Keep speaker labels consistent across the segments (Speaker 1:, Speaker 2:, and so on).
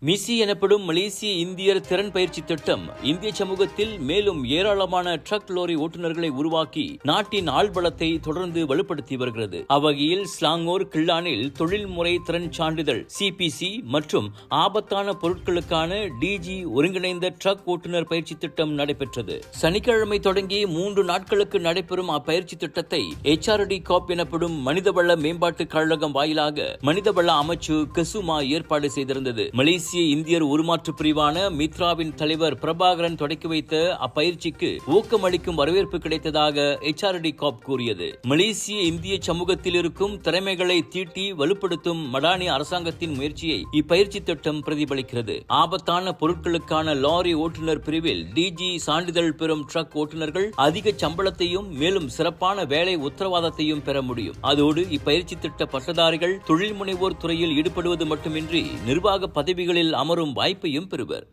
Speaker 1: மிசி எனப்படும் மலேசிய இந்தியர் திறன் பயிற்சி திட்டம் இந்திய சமூகத்தில் மேலும் ஏராளமான ட்ரக் லோரி ஓட்டுநர்களை உருவாக்கி நாட்டின் ஆள்பலத்தை தொடர்ந்து வலுப்படுத்தி வருகிறது. அவ்வகையில் ஸ்லாங்கோர் கிள்ளானில் தொழில்முறை திறன் சான்றிதழ் CPC மற்றும் ஆபத்தான பொருட்களுக்கான DG ஒருங்கிணைந்த ட்ரக் ஓட்டுநர் பயிற்சி திட்டம் நடைபெற்றது. சனிக்கிழமை தொடங்கி 3 நாட்களுக்கு நடைபெறும் அப்பயிற்சி திட்டத்தை HRD காப் எனப்படும் மனிதவள மேம்பாட்டு கழகம் வாயிலாக மனிதவள அமைச்சு கசுமா ஏற்பாடு செய்திருந்தது. மலேசிய இந்தியர் உருமாற்று பிரிவான மித்ராவின் தலைவர் பிரபாகரன் தொடக்கி வைத்த அப்பயிற்சிக்கு ஊக்கமளிக்கும் வரவேற்பு கிடைத்ததாக HRD காப் கூறியது. மலேசிய இந்திய சமூகத்தில் இருக்கும் திறமைகளை தீட்டி வலுப்படுத்தும் மடானி அரசாங்கத்தின் முயற்சியை இப்பயிற்சி திட்டம் பிரதிபலிக்கிறது. ஆபத்தான பொருட்களுக்கான லாரி ஓட்டுநர் பிரிவில் DG சான்றிதழ் பெறும் ட்ரக் ஓட்டுநர்கள் அதிக சம்பளத்தையும் மேலும் சிறப்பான வேலை உத்தரவாதத்தையும் பெற முடியும். அதோடு இப்பயிற்சி திட்ட பட்டதாரிகள் தொழில் முனைவோர் துறையில் ஈடுபடுவது மட்டுமின்றி நிர்வாக பதவிகளில் அமரும் வாய்ப்பையும் பெறுவர்.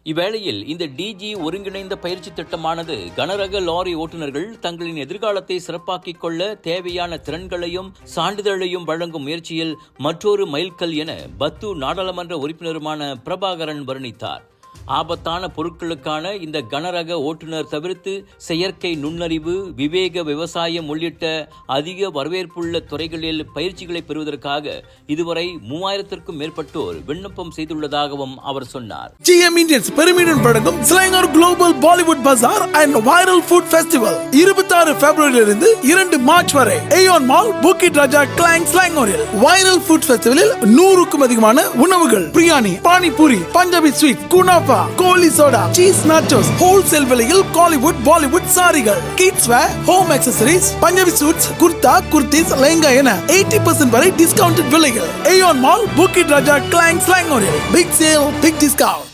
Speaker 1: இவ்வேளையில் இந்த DG ஒருங்கிணைந்த பயிற்சி திட்டமானது கனரக லாரி ஓட்டுநர்கள் தங்களின் எதிர்காலத்தை சிறப்பாக்கிக் கொள்ள தேவையான திறன்களையும் சான்றிதழையும் வழங்கும் முயற்சியில் மற்றொரு மைல்கல் என பத்து நாடாளுமன்ற உறுப்பினருமான பிரபாகரன் வர்ணித்தார். ஆபத்தான பொருட்களுக்கான இந்த கனரக ஓட்டுநர் தவிர்த்து செயற்கை நுண்ணறிவு, விவேக விவசாயம் உள்ளிட்ட அதிக வரவேற்புள்ள துறைகளில் பயிற்சிகளை பெறுவதற்காக இதுவரை 3000க்கும் மேற்பட்டோர் விண்ணப்பம் செய்துள்ளதாகவும் அவர் சொன்னார்.
Speaker 2: GM Indians பெருமையுடன் வழங்கும் Selangor global Bollywood bazaar and viral food festival 26 பிப்ரவரியிலிருந்து 2 மார்ச் வரை Aeon mall Bukit Raja Klang ஸ்லாங்கோரில் வைரல் ஃபுட் ஃபெஸ்டிவலில் 100க்கும் அதிகமான உணவுகள், பிரியாணி, பானிபூரி, பஞ்சாபி ஸ்வீட், குனாஃபா, goli soda, cheese nachos, wholesale விலையில் காலிவுட் பாலிவுட் சாரிகள், kids wear, home accessories, Punjabi suits, kurta, kurtis, lehenga என 80% வரை டிஸ்கவுண்டட் விலைகள். Aeon mall Bukit Raja Klang ஸ்லாங்கோரில் பிக் சேல், பிக் டிஸ்கவுண்ட்.